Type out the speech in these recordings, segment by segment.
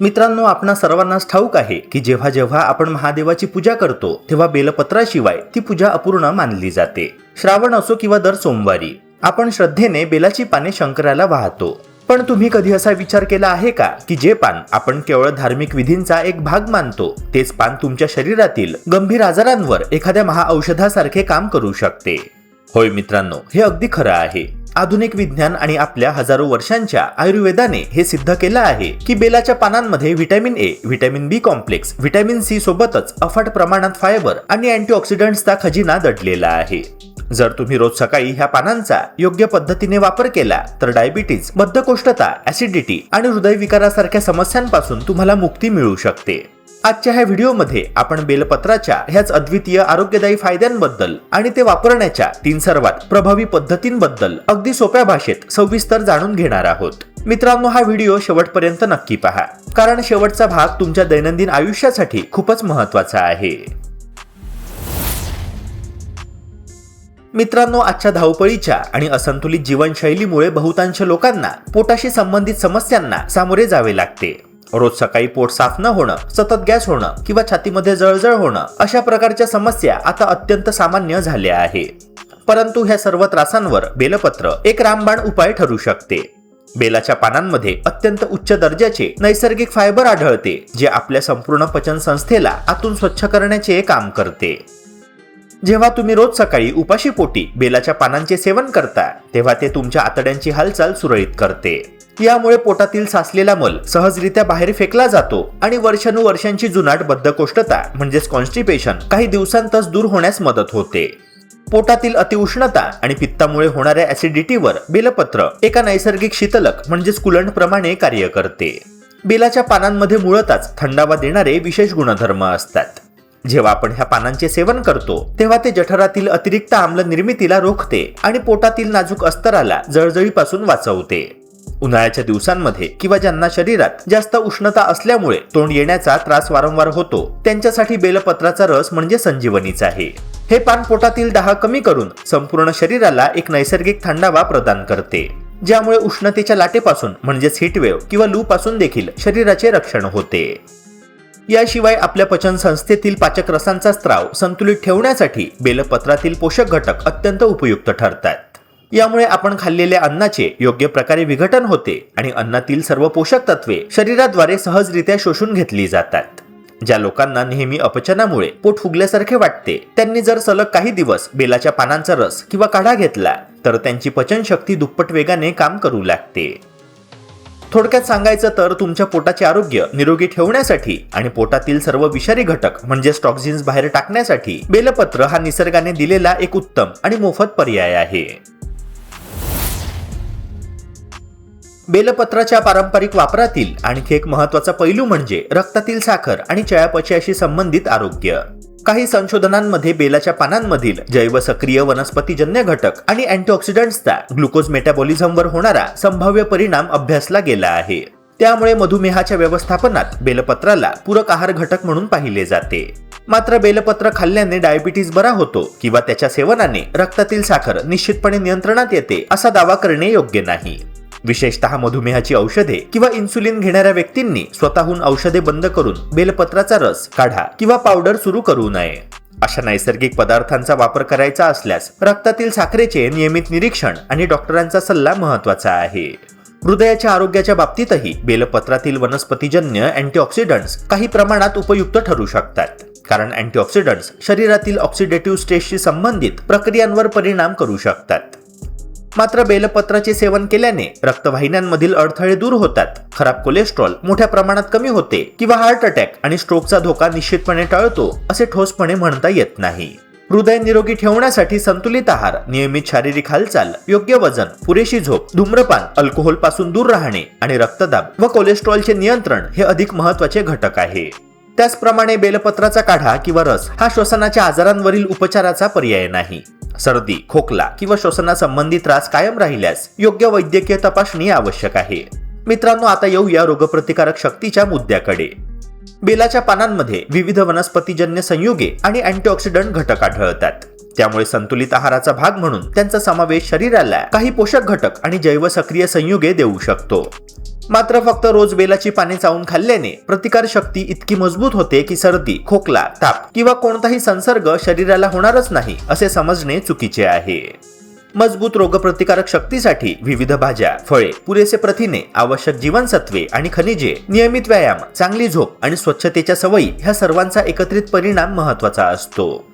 मित्रांनो, आपणा सर्वांनाच ठाऊक आहे की जेव्हा जेव्हा आपण महादेवाची पूजा करतो तेव्हा बेलपत्राशिवाय ती पूजा अपूर्ण मानली जाते. श्रावण असो किंवा दर सोमवारी आपण श्रद्धेने बेलाची पाने शंकराला वाहतो. पण तुम्ही कधी असा विचार केला आहे का की जे पान आपण केवळ धार्मिक विधींचा एक भाग मानतो तेच पान तुमच्या शरीरातील गंभीर आजारांवर एखाद्या महाऔषधासारखे काम करू शकते? होय मित्रांनो, हे अगदी खरं आहे. आधुनिक विज्ञान आणि आपल्या हजारो वर्षांच्या आयुर्वेदाने हे सिद्ध केलं आहे की बेलाच्या पानांमध्ये vitamin A, vitamin B complex, vitamin C सोबतच अफाट प्रमाणात फायबर आणि अँटीऑक्सिडंट्सचा खजिना दडलेला आहे. जर तुम्ही रोज सकाळी ह्या पानांचा योग्य पद्धतीने वापर केला तर डायबिटीज, बद्धकोष्ठता, ऍसिडिटी आणि हृदयविकारासारख्या समस्यांपासून तुम्हाला मुक्ती मिळू शकते. आजच्या ह्या व्हिडिओमध्ये आपण बेलपत्राच्या ह्याच अद्वितीय आरोग्यदायी फायद्यांबद्दल आणि ते वापरण्याच्या 3 सर्वात प्रभावी पद्धतींबद्दल अगदी सोप्या भाषेत सविस्तर जाणून घेणार आहोत. मित्रांनो, हा व्हिडिओ शेवटपर्यंत नक्की पहा, कारण शेवटचा भाग तुमच्या दैनंदिन आयुष्यासाठी खूपच महत्त्वाचा आहे. मित्रांनो, आजच्या धावपळीच्या आणि असंतुलित जीवनशैलीमुळे बहुतांश लोकांना पोटाशी संबंधित समस्यांना सामोरे जावे लागते. रोज सकाळी पोट साफ न होणं, सतत गॅस होणं किंवा छातीमध्ये जळजळ होणं अशा प्रकारच्या समस्या आता अत्यंत सामान्य झाल्या आहे. परंतु ह्या सर्व त्रासांवर बेलपत्र एक रामबाण उपाय ठरू शकते. बेलाच्या पानांमध्ये अत्यंत उच्च दर्जाचे नैसर्गिक फायबर आढळते, जे आपल्या संपूर्ण पचन संस्थेला आतून स्वच्छ करण्याचे काम करते. जेव्हा तुम्ही रोज सकाळी उपाशी पोटी बेलाच्या पानांचे सेवन करता तेव्हा ते तुमच्या आतड्यांची हालचाल सुरळीत करते. यामुळे पोटातील साचलेला मल सहजरित्या बाहेर फेकला जातो आणि वर्षानुवर्षांची जुनाट बद्धकोष्ठता म्हणजेच कॉन्स्टिपेशन काही दिवसांतच दूर होण्यास मदत होते. पोटातील अतिउष्णता आणि पित्तामुळे होणाऱ्या ऍसिडिटीवर बेलपत्र एका नैसर्गिक शीतलक म्हणजेच कूलंट प्रमाणे कार्य करते. बेलाच्या पानांमध्ये मुळातच थंडावा देणारे विशेष गुणधर्म असतात. जेव्हा आपण ह्या पानांचे सेवन करतो तेव्हा ते जठरातील अतिरिक्त आम्ल निर्मितीला रोखते आणि पोटातील नाजूक अस्तराला जळजळीपासून वाचवते. उन्हाळ्याच्या दिवसांमध्ये किंवा ज्यांना शरीरात जास्त उष्णता असल्यामुळे तोंड येण्याचा त्रास वारंवार होतो त्यांच्यासाठी बेलपत्राचा रस म्हणजे संजीवनीच आहे. हे पान पोटातील दाह कमी करून संपूर्ण शरीराला एक नैसर्गिक थंडावा प्रदान करते, ज्यामुळे उष्णतेच्या लाटेपासून म्हणजेच हीटवेव्ह किंवा लू पासून देखील शरीराचे रक्षण होते. याशिवाय आपल्या पचन संस्थेतील पाचक रसांचा स्त्राव संतुलित ठेवण्यासाठी बेलपत्रातील पोषक घटक अत्यंत उपयुक्त ठरतात. यामुळे आपण खाल्लेल्या अन्नाचे योग्य प्रकारे विघटन होते आणि अन्नातील सर्व पोषक तत्वे शरीराद्वारे सहजरित्या शोषून घेतली जातात. ज्या लोकांना नेहमी अपचनामुळे पोट फुगल्यासारखे वाटते त्यांनी जर सलग काही दिवस बेलाच्या पानांचा रस किंवा काढा घेतला तर त्यांची पचनशक्ती दुप्पट वेगाने काम करू लागते. थोडक्यात सांगायचं तर तुमच्या पोटाचे आरोग्य निरोगी ठेवण्यासाठी आणि पोटातील सर्व विषारी घटक म्हणजे टॉक्झिन्स बाहेर टाकण्यासाठी बेलपत्र हा निसर्गाने दिलेला एक उत्तम आणि मोफत पर्याय आहे. बेलपत्राच्या पारंपरिक वापरातील आणखी एक महत्त्वाचा पैलू म्हणजे रक्तातील साखर आणि चयापचयाशी संबंधित आरोग्य. काही संशोधनांमध्ये बेलाच्या पानांमधील जैव सक्रिय वनस्पतीजन्य घटक आणि अँटीऑक्सिडंट्सचा ग्लुकोज मेटाबॉलिझमवर होणारा संभाव्य परिणाम अभ्यासला गेला आहे. त्यामुळे मधुमेहाच्या व्यवस्थापनात बेलपत्राला पूरक आहार घटक म्हणून पाहिले जाते. मात्र बेलपत्र खाल्ल्याने डायबिटीज बरा होतो किंवा त्याच्या सेवनाने रक्तातील साखर निश्चितपणे नियंत्रणात येते असा दावा करणे योग्य नाही. विशेषतः मधुमेहाची औषधे किंवा इन्सुलिन घेणाऱ्या व्यक्तींनी स्वतःहून औषधे बंद करून बेलपत्राचा रस, काढा किंवा पावडर सुरू करू नये. अशा नैसर्गिक पदार्थांचा वापर करायचा असल्यास रक्तातील साखरेचे नियमित निरीक्षण आणि डॉक्टरांचा सल्ला महत्त्वाचा आहे. हृदयाच्या आरोग्याच्या बाबतीतही बेलपत्रातील वनस्पतीजन्य अँटीऑक्सिडंट्स काही प्रमाणात उपयुक्त ठरू शकतात, कारण अँटीऑक्सिडंट्स शरीरातील ऑक्सिडेटिव्ह स्ट्रेसशी संबंधित प्रक्रियांवर परिणाम करू शकतात. मात्र बेलपत्राचे सेवन केल्याने रक्तवाहिन्यांमधील अडथळे दूर होतात, खराब कोलेस्ट्रॉल मोठ्या प्रमाणात कमी होते किंवा हार्ट अटॅक आणि स्ट्रोकचा धोका निश्चितपणे टळतो असे ठोसपणे म्हणता येत नाही. हृदय निरोगी ठेवण्यासाठी संतुलित आहार, नियमित शारीरिक हालचाल, योग्य वजन, पुरेशी झोप, धूम्रपान, अल्कोहोल पासून दूर राहणे आणि रक्तदाब व कोलेस्ट्रॉलचे नियंत्रण हे अधिक महत्त्वाचे घटक आहे. त्याचप्रमाणे बेलपत्राचा काढा किंवा रस हा श्वसनाच्या आजारांवरील उपचाराचा पर्याय नाही. सर्दी, खोकला किंवा श्वसनासंबंधी त्रास कायम राहिल्यास योग्य वैद्यकीय तपासणी आवश्यक आहे. मित्रांनो, आता येऊया रोगप्रतिकारक शक्तीच्या मुद्द्याकडे. बेलाच्या पानांमध्ये विविध वनस्पतीजन्य संयुगे आणि अँटीऑक्सिडंट घटक आढळतात. त्यामुळे संतुलित आहाराचा भाग म्हणून त्यांचा समावेश शरीराला काही पोषक घटक आणि जैव सक्रिय संयुगे देऊ शकतो. मात्र फक्त रोज बेलाची पाने चावून खाल्ल्याने प्रतिकार शक्ती इतकी मजबूत होते की सर्दी, खोकला, ताप किंवा कोणताही संसर्ग शरीराला होणारच नाही असे समजणे चुकीचे आहे. मजबूत रोगप्रतिकारक शक्तीसाठी विविध भाज्या, फळे, पुरेसे प्रथिने, आवश्यक जीवनसत्वे आणि खनिजे, नियमित व्यायाम, चांगली झोप आणि स्वच्छतेच्या सवयी ह्या सर्वांचा एकत्रित परिणाम महत्त्वाचा असतो.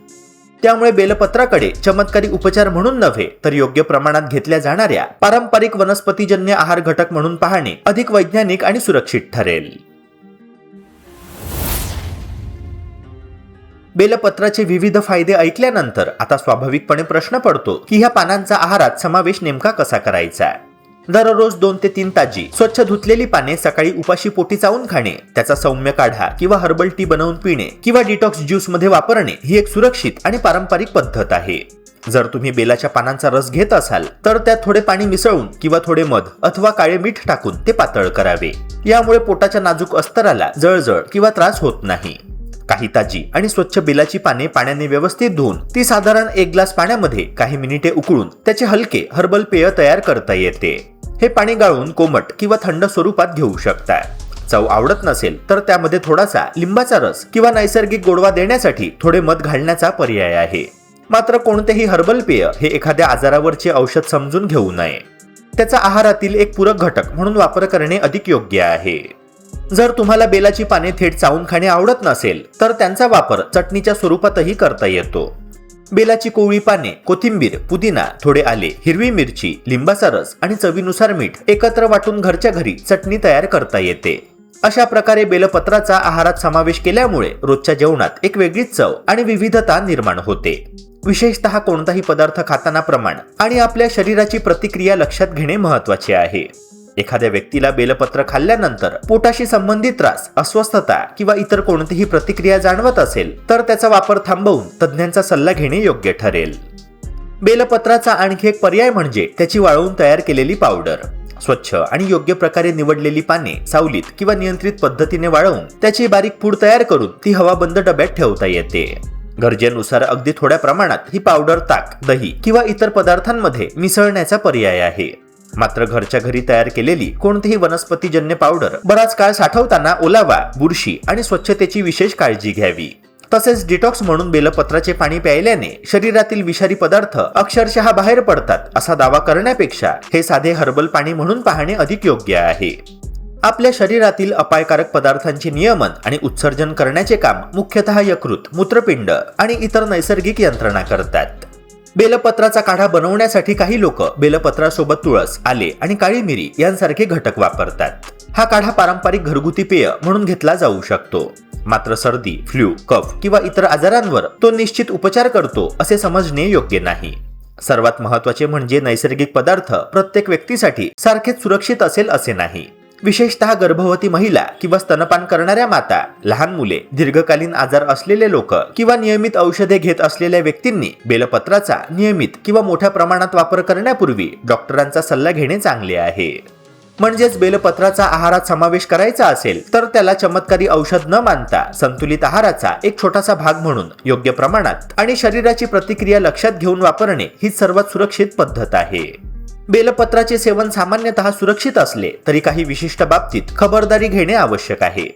त्यामुळे बेलपत्राकडे चमत्कारी उपचार म्हणून नव्हे तर योग्य प्रमाणात घेतल्या जाणाऱ्या पारंपरिक वनस्पतीजन्य आहार घटक म्हणून पाहणे अधिक वैज्ञानिक आणि सुरक्षित ठरेल. बेलपत्राचे विविध फायदे ऐकल्यानंतर आता स्वाभाविकपणे प्रश्न पडतो की ह्या पानांचा आहारात समावेश नेमका कसा करायचा. दररोज 2 ते 3 ताजी स्वच्छ धुतलेली पाने सकाळी उपाशी पोटी चावून खाणे, त्याचा सौम्य काढा किंवा हर्बल टी बनवून पिणे किंवा डिटॉक्स ज्यूस मध्ये वापरणे ही एक सुरक्षित आणि पारंपरिक पद्धत आहे. जर तुम्ही बेलाच्या पानांचा रस घेत असाल तर त्यात थोडे पाणी मिसळून किंवा थोडे मध अथवा काळे मीठ टाकून ते पातळ करावे. यामुळे पोटाच्या नाजूक अस्तराला जळजळ किंवा त्रास होत नाही. काही ताजी आणि स्वच्छ बेलाची पाने पाण्याने व्यवस्थित धुवून ती साधारण 1 ग्लास पाण्यामध्ये काही मिनिटे उकळून त्याचे हलके हर्बल पेय तयार करता येते. हे पाणी गाळून कोमट किंवा थंड स्वरूपात घेऊ शकता. चव आवडत नसेल तर त्यामध्ये थोडासा लिंबाचा रस किंवा नैसर्गिक गोडवा देण्यासाठी थोडे मध घालण्याचा पर्याय आहे. मात्र कोणतेही हर्बल पेय हे एखाद्या आजारावरचे औषध समजून घेऊ नये. त्याचा आहारातील एक पूरक घटक म्हणून वापर करणे अधिक योग्य आहे. जर तुम्हाला बेलाची पाने थेट चावून खाणे आवडत नसेल तर त्यांचा वापर चटणीच्या स्वरूपातही करता येतो. बेलाची कोवळी पाने, कोथिंबीर, पुदिना, थोडे आले, हिरवी मिरची, लिंबाचा रस आणि चवीनुसार मीठ एकत्र वाटून घरच्या घरी चटणी तयार करता येते. अशा प्रकारे बेलपत्राचा आहारात समावेश केल्यामुळे रोजच्या जेवणात एक वेगळीच चव आणि विविधता निर्माण होते. विशेषतः कोणताही पदार्थ खाताना प्रमाण आणि आपल्या शरीराची प्रतिक्रिया लक्षात घेणे महत्त्वाचे आहे. एखाद्या व्यक्तीला बेलपत्र खाल्ल्यानंतर पोटाशी संबंधित त्रास, अस्वस्थता किंवा इतर कोणतीही प्रतिक्रिया जाणवत असेल तर त्याचा वापर थांबवून तज्ज्ञांचा सल्ला घेणे योग्य ठरेल. बेलपत्राचा आणखी एक पर्याय म्हणजे त्याची वाळवून तयार केलेली पावडर. स्वच्छ आणि योग्य प्रकारे निवडलेली पाने सावलीत किंवा नियंत्रित पद्धतीने वाळवून त्याची बारीक पूड तयार करून ती हवाबंद डब्यात ठेवता येते. गरजेनुसार अगदी थोड्या प्रमाणात ही पावडर ताक, दही किंवा इतर पदार्थांमध्ये मिसळण्याचा पर्याय आहे. मात्र घरच्या घरी तयार केलेली कोणतीही वनस्पतीजन्य पावडर बराच काळ साठवताना ओलावा, बुरशी आणि स्वच्छतेची विशेष काळजी घ्यावी. तसेच डिटॉक्स म्हणून बेलपत्राचे पाणी प्यायल्याने शरीरातील विषारी पदार्थ अक्षरशः बाहेर पडतात असा दावा करण्यापेक्षा हे साधे हर्बल पाणी म्हणून पाहणे अधिक योग्य आहे. आपल्या शरीरातील अपायकारक पदार्थांचे नियमन आणि उत्सर्जन करण्याचे काम मुख्यतः यकृत, मूत्रपिंड आणि इतर नैसर्गिक यंत्रणा करतात. बेलपत्राचा काढा बनवण्यासाठी काही लोक बेलपत्रासोबत तुळस, आले आणि काळी मिरी यांसारखे घटक वापरतात. हा काढा पारंपरिक घरगुती पेय म्हणून घेतला जाऊ शकतो. मात्र सर्दी, फ्लू, कफ किंवा इतर आजारांवर तो निश्चित उपचार करतो असे समजणे योग्य नाही. सर्वात महत्त्वाचे म्हणजे नैसर्गिक पदार्थ प्रत्येक व्यक्तीसाठी सारखेच सुरक्षित असेल असे नाही. विशेषतः गर्भवती महिला किंवा स्तनपान करणाऱ्या माता, लहान मुले, दीर्घकालीन आजार असलेले लोक किंवा नियमित औषधे घेत असलेल्या व्यक्तींनी बेलपत्राचा नियमित किंवा मोठ्या प्रमाणात वापर करण्यापूर्वी डॉक्टरांचा सल्ला घेणे चांगले आहे. म्हणजेच बेलपत्राचा आहारात समावेश करायचा असेल तर त्याला चमत्कारी औषध न मानता संतुलित आहाराचा एक छोटासा भाग म्हणून योग्य प्रमाणात आणि शरीराची प्रतिक्रिया लक्षात घेऊन वापरणे ही सर्वात सुरक्षित पद्धत आहे. बेलपत्राचे सेवन सामान्यतः सुरक्षित असले तरी काही विशिष्ट बाबतीत खबरदारी घेणे आवश्यक आहे.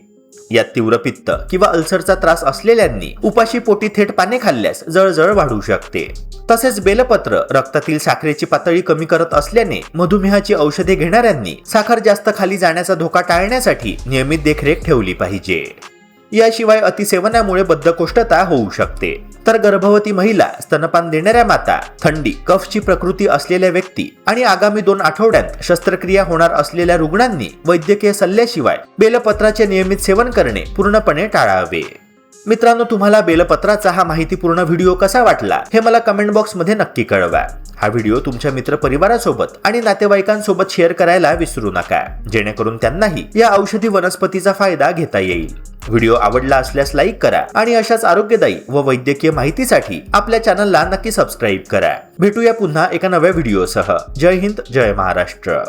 यात तीव्र पित्त किंवा अल्सरचा त्रास असलेल्यांनी उपाशी पोटी थेट पाने खाल्ल्यास जळजळ वाढू शकते. तसेच बेलपत्र रक्तातील साखरेची पातळी कमी करत असल्याने मधुमेहाची औषधे घेणाऱ्यांनी साखर जास्त खाली जाण्याचा धोका टाळण्यासाठी नियमित देखरेख ठेवली पाहिजे. याशिवाय अतिसेवनामुळे बद्धकोष्ठता होऊ शकते. तर गर्भवती महिला, स्तनपान देणाऱ्या माता, थंडी, कफची प्रकृती असलेल्या व्यक्ती आणि आगामी 2 आठवड्यात शस्त्रक्रिया होणार असलेल्या रुग्णांनी वैद्यकीय सल्ल्याशिवाय बेलपत्राचे नियमित सेवन करणे पूर्णपणे टाळावे. मित्रांनो, तुम्हाला बेलपत्राचा हा माहितीपूर्ण व्हिडिओ कसा वाटला हे मला कमेंट बॉक्स मध्ये नक्की कळवा. हा व्हिडिओ तुमच्या मित्रपरिवारासोबत आणि नातेवाईकांसोबत शेअर करायला विसरू नका, जेणेकरून त्यांनाही या औषधी वनस्पतीचा फायदा घेता येईल. व्हिडिओ आवडला असल्यास लाईक करा आणि अशाच आरोग्यदायी व वैद्यकीय माहितीसाठी आपल्या चॅनलला नक्की सबस्क्राईब करा. भेटूया पुन्हा एका नव्या व्हिडिओसह. जय हिंद, जय महाराष्ट्र.